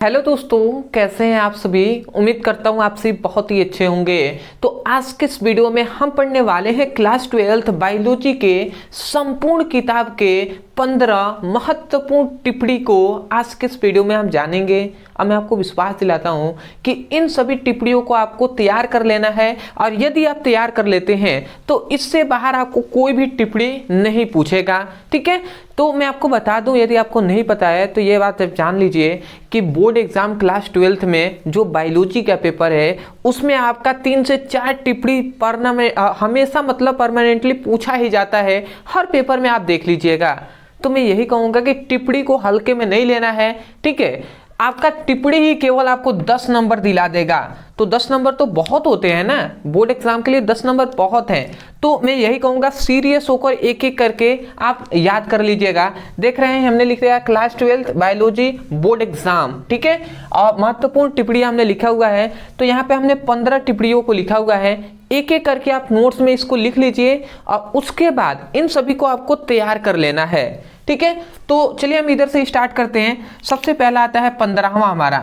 Hello दोस्तों, कैसे हैं आप सभी। उम्मीद करता हूं आप सभी बहुत ही अच्छे होंगे। तो आज के इस वीडियो में हम पढ़ने वाले हैं क्लास 12th बायोलॉजी के संपूर्ण किताब के 15 महत्वपूर्ण टिप्पणी को आज के इस वीडियो में हम जानेंगे। अब मैं आपको विश्वास दिलाता हूं कि इन सभी टिप्पणियों को आपको तैयार कर लेना है और यदि आप तैयार कर लेते हैं तो इससे बाहर आपको कोई भी टिप्पणी नहीं पूछेगा। ठीक है, तो मैं आपको बता दूं, यदि आपको नहीं पता है तो ये बात आप जान लीजिए कि बोर्ड एग्जाम क्लास 12th में जो बायोलॉजी का पेपर है उसमें आपका 3 से 4 टिप्पणी पढ़ना में हमेशा मतलब परमानेंटली पूछा ही जाता है। हर पेपर में आप देख लीजिएगा। तो मैं यही कहूँगा कि टिप्पणी को हल्के में नहीं लेना है। ठीक है, आपका टिप्पणी ही केवल आपको 10 नंबर दिला देगा। तो 10 नंबर तो बहुत होते हैं ना, बोर्ड एग्जाम के लिए 10 नंबर बहुत हैं। तो मैं यही कहूँगा सीरियस होकर एक एक करके आप याद कर लीजिएगा। देख रहे हैं हमने लिख दिया class 12th biology board exam. ठीक है, और महत्वपूर्ण टिप्पणी हमने लिखा हुआ है। तो यहाँ पे हमने 15 टिप्पणियों को लिखा हुआ है। एक एक करके आप नोट्स में इसको लिख लीजिए और उसके बाद इन सभी को आपको तैयार कर लेना है। ठीक है, तो चलिए हम इधर से स्टार्ट करते हैं। सबसे पहला आता है 15वां हमारा।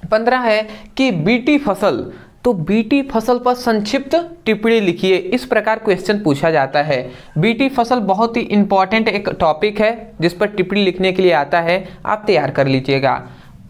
15 है कि बीटी फसल। तो बीटी फसल पर संक्षिप्त टिप्पणी लिखिए। इस प्रकार क्वेश्चन पूछा जाता है। बीटी फसल बहुत ही इंपॉर्टेंट एक टॉपिक है जिस पर टिप्पणी लिखने के लिए आता है, आप तैयार कर लीजिएगा।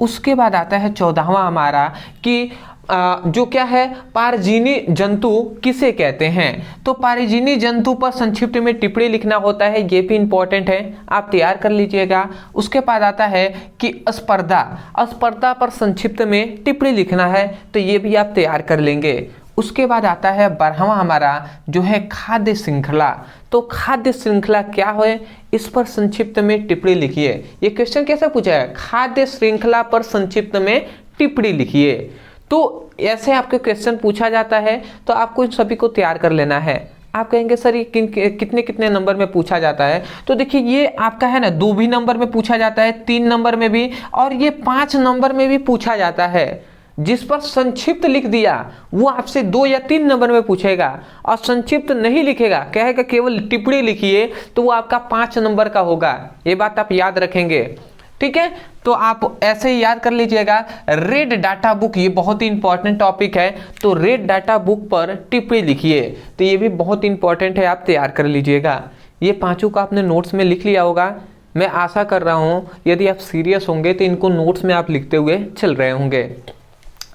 उसके बाद आता है 14वां हमारा कि जो क्या है, पारजीनी जंतु किसे कहते हैं। तो पारजीनी जंतु पर संक्षिप्त में टिप्पणी लिखना होता है, ये भी इंपॉर्टेंट है, आप तैयार कर लीजिएगा। उसके बाद आता है कि स्पर्धा। स्पर्धा पर संक्षिप्त में टिप्पणी लिखना है, तो ये भी आप तैयार कर लेंगे। उसके बाद आता है 12वां हमारा जो है खाद्य श्रृंखला। तो खाद्य श्रृंखला क्या है, इस पर संक्षिप्त में टिप्पणी लिखिए। ये क्वेश्चन कैसे पूछा है, खाद्य श्रृंखला पर संक्षिप्त में टिप्पणी लिखिए। तो ऐसे आपके क्वेश्चन पूछा जाता है, तो आपको इन सभी को तैयार कर लेना है। आप कहेंगे सर ये कितने कितने नंबर में पूछा जाता है। तो देखिए ये आपका है ना 2 भी नंबर में पूछा जाता है, 3 नंबर में भी, और ये 5 नंबर में भी पूछा जाता है। जिस पर संक्षिप्त लिख दिया वो आपसे 2 या 3 नंबर में पूछेगा, और संक्षिप्त नहीं लिखेगा, कहेगा केवल टिप्पणी लिखिए, तो वो आपका 5 नंबर का होगा। ये बात आप याद रखेंगे। ठीक है, तो आप ऐसे ही याद कर लीजिएगा। रेड डाटा बुक, ये बहुत ही इंपॉर्टेंट टॉपिक है, तो रेड डाटा बुक पर टिप्पणी लिखिए। तो ये भी बहुत इंपॉर्टेंट है, आप तैयार कर लीजिएगा। ये पांचों का आपने नोट्स में लिख लिया होगा। मैं आशा कर रहा हूं यदि आप सीरियस होंगे तो इनको नोट्स में आप लिखते हुए चल रहे होंगे।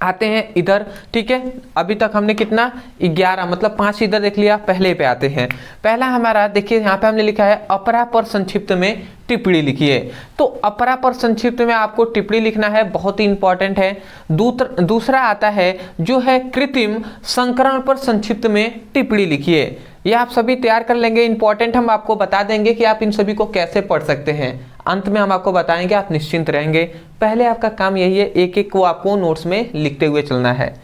आते हैं इधर। ठीक है, अभी तक हमने कितना 11 मतलब 5 इधर देख लिया। पहले पे आते हैं। पहला हमारा देखिए यहाँ पे हमने लिखा है अपरा पर संक्षिप्त में टिप्पणी लिखिए। तो अपरा पर संक्षिप्त में आपको टिप्पणी लिखना है, बहुत ही इंपॉर्टेंट है। दूसरा आता है जो है कृत्रिम संकरण पर संक्षिप्त में टिप्पणी लिखिए। ये आप सभी तैयार कर लेंगे, इंपॉर्टेंट। हम आपको बता देंगे कि आप इन सभी को कैसे पढ़ सकते हैं, अंत में हम आपको बताएंगे, आप निश्चिंत रहेंगे। पहले आपका काम यही है, एक एक को आपको नोट्स में लिखते हुए चलना है।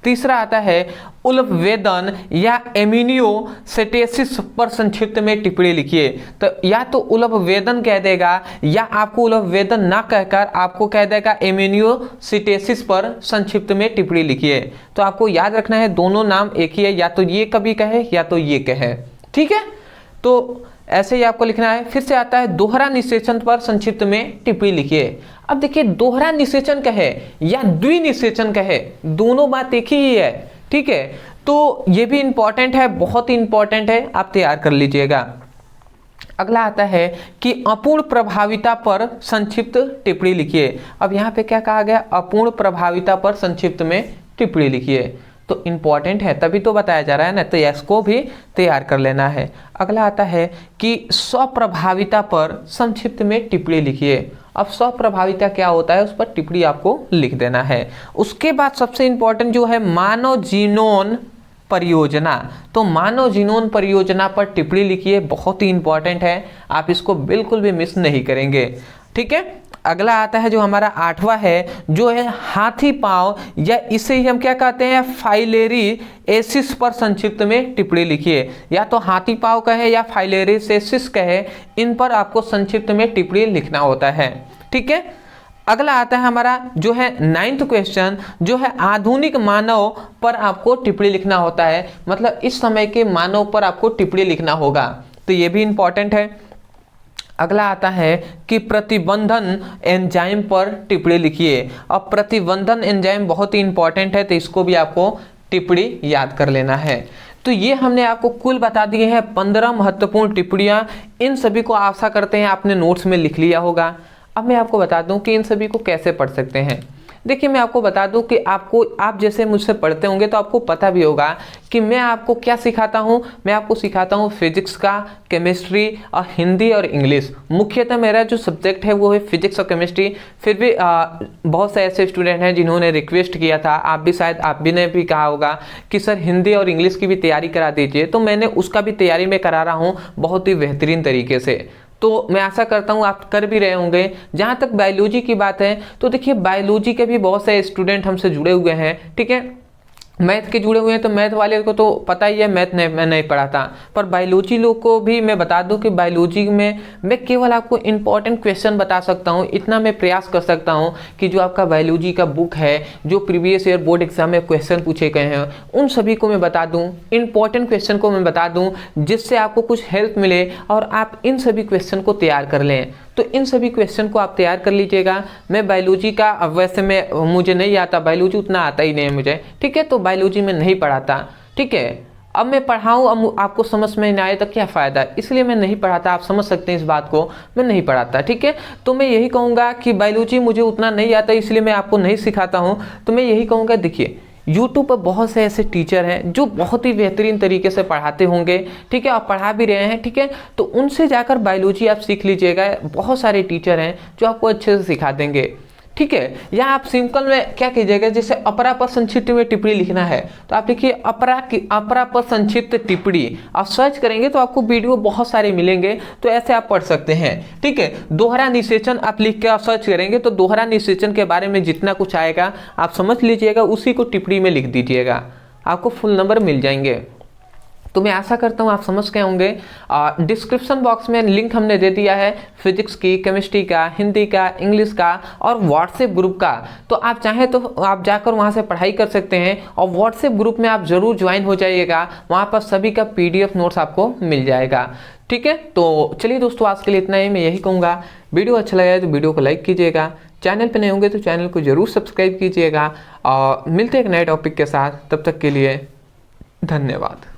तीसरा आता है उल्बेदन या एमिनियोसेटेसिस पर संक्षिप्त में टिप्पणी लिखिए। तो या तो उल्बेदन कह देगा या आपको उल्बेदन ना कहकर आपको कह देगा एमिनियोसेटेसिस पर संक्षिप्त में टिप्पणी लिखिए। तो आपको याद रखना है दोनों नाम एक ही है, या तो ये कभी कहे या तो ये कहे। ठीक है, तो ऐसे ही आपको लिखना है। फिर से आता है दोहरा निषेचन पर संक्षिप्त में टिप्पणी लिखिए। अब देखिए दोहरा निषेचन कहे या द्विनिषेचन कहे, दोनों बात एक ही है। ठीक है, तो ये भी इंपॉर्टेंट है, बहुत ही इंपॉर्टेंट है, आप तैयार कर लीजिएगा। अगला आता है कि अपूर्ण प्रभाविता पर संक्षिप्त टिप्पणी लिखिए। अब यहाँ पे क्या कहा गया, अपूर्ण प्रभाविता पर संक्षिप्त में टिप्पणी लिखिए। तो इंपॉर्टेंट है, तभी तो बताया जा रहा है ना, तो इसको भी तैयार कर लेना है। अगला आता है कि स्वप्रभाविता पर संक्षिप्त में टिप्पणी लिखिए। अब स्वप्रभाविता क्या होता है, उस पर टिप्पणी आपको लिख देना है। उसके बाद सबसे इंपॉर्टेंट जो है मानव जीनोम परियोजना। तो मानव जीनोम परियोजना पर टिप्पणी लिखिए, बहुत ही इंपॉर्टेंट है, आप इसको बिल्कुल भी मिस नहीं करेंगे। ठीक है, अगला आता है जो हमारा 8वां है जो है हाथी पांव, या इसे ही हम क्या कहते हैं फाइलेरी एसिस पर संक्षिप्त में टिप्पणी लिखिए। या तो हाथी पांव कहे या फाइलेरी एसिस कहे, इन पर आपको संक्षिप्त में टिप्पणी लिखना होता है। ठीक है, अगला आता है हमारा जो है 9th क्वेश्चन जो है आधुनिक मानव पर आपको टिप्पणी लिखना होता है, मतलब इस समय के मानव पर आपको टिप्पणी लिखना होगा। तो ये भी इंपॉर्टेंट है। अगला आता है कि प्रतिबंधन एंजाइम पर टिप्पणी लिखिए। अब प्रतिबंधन एंजाइम बहुत ही इंपॉर्टेंट है, तो इसको भी आपको टिप्पणी याद कर लेना है। तो ये हमने आपको कुल बता दिए हैं 15 महत्वपूर्ण टिप्पणियां। इन सभी को आशा करते हैं आपने नोट्स में लिख लिया होगा। अब मैं आपको बता दूं कि इन सभी को कैसे पढ़ सकते हैं। देखिए मैं आपको बता दूं कि आप जैसे मुझसे पढ़ते होंगे तो आपको पता भी होगा कि मैं आपको क्या सिखाता हूं। मैं आपको सिखाता हूं फिजिक्स का, केमिस्ट्री और हिंदी और इंग्लिश। मुख्यतः मेरा जो सब्जेक्ट है वो है फिजिक्स और केमिस्ट्री। फिर भी बहुत से ऐसे स्टूडेंट हैं जिन्होंने रिक्वेस्ट किया था, आप भी ने भी कहा होगा कि सर हिंदी और इंग्लिश की भी तैयारी करा दीजिए, तो मैंने उसका भी तैयारी में करा रहा हूँ बहुत ही बेहतरीन तरीके से। तो मैं आशा करता हूँ आप कर भी रहे होंगे। जहाँ तक बायोलॉजी की बात है तो देखिए बायोलॉजी के भी बहुत सारे स्टूडेंट हमसे जुड़े हुए हैं, ठीक है। मैथ के जुड़े हुए हैं तो मैथ वाले को तो पता ही है, मैथ मैं नहीं पढ़ाता। पर बायोलॉजी लोग को भी मैं बता दूं कि बायोलॉजी में मैं केवल आपको इंपॉर्टेंट क्वेश्चन बता सकता हूं। इतना मैं प्रयास कर सकता हूं कि जो आपका बायोलॉजी का बुक है, जो प्रीवियस ईयर बोर्ड एग्जाम में क्वेश्चन पूछे गए हैं, उन सभी को मैं बता दूं, इंपॉर्टेंट क्वेश्चन को मैं बता दूं, जिससे आपको कुछ हेल्प मिले और आप इन सभी क्वेश्चन को तैयार कर लें। तो इन सभी क्वेश्चन को आप तैयार कर लीजिएगा। मैं बायोलॉजी का वैसे मुझे नहीं आता, बायोलॉजी उतना आता ही नहीं है मुझे, ठीक है। तो बायोलॉजी में नहीं पढ़ाता, ठीक है। अब मैं पढ़ाऊँ, अब आपको समझ में नहीं आए तो क्या फ़ायदा, इसलिए मैं नहीं पढ़ाता। आप समझ सकते हैं इस बात को, मैं नहीं पढ़ाता, ठीक है। तो मैं यही कहूँगा कि बायोलॉजी मुझे उतना नहीं आता, इसलिए मैं आपको नहीं सिखाता हूँ। तो मैं यही कहूँगा, देखिए YouTube पर बहुत से ऐसे टीचर हैं जो बहुत ही बेहतरीन तरीके से पढ़ाते होंगे, ठीक है, और पढ़ा भी रहे हैं, ठीक है। तो उनसे जाकर बायोलॉजी आप सीख लीजिएगा। बहुत सारे टीचर हैं जो आपको अच्छे से सिखा देंगे, ठीक है। या आप सिंपल में क्या कीजिएगा, जैसे अपरा पर संक्षिप्त में टिप्पणी लिखना है तो आप लिखिए अपरा पर संक्षिप्त टिप्पणी। आप सर्च करेंगे तो आपको वीडियो बहुत सारे मिलेंगे, तो ऐसे आप पढ़ सकते हैं, ठीक है। दोहरा निषेचन आप लिख के आप सर्च करेंगे तो दोहरा निषेचन के बारे में जितना कुछ आएगा आप समझ लीजिएगा, उसी को टिप्पणी में लिख दीजिएगा, आपको फुल नंबर मिल जाएंगे। तो मैं आशा करता हूँ आप समझ गए होंगे। डिस्क्रिप्शन बॉक्स में लिंक हमने दे दिया है फिजिक्स की, केमिस्ट्री का, हिंदी का, इंग्लिश का और व्हाट्सएप ग्रुप का। तो आप चाहें तो आप जाकर वहाँ से पढ़ाई कर सकते हैं और व्हाट्सएप ग्रुप में आप ज़रूर ज्वाइन हो जाइएगा। वहाँ पर सभी का PDF नोट्स आपको मिल जाएगा, ठीक है। तो चलिए दोस्तों, आज के लिए इतना ही। मैं यही कहूँगा, वीडियो अच्छा लगा तो वीडियो को लाइक कीजिएगा, चैनल पर नए होंगे तो चैनल को ज़रूर सब्सक्राइब कीजिएगा। और मिलते हैं एक नए टॉपिक के साथ, तब तक के लिए धन्यवाद।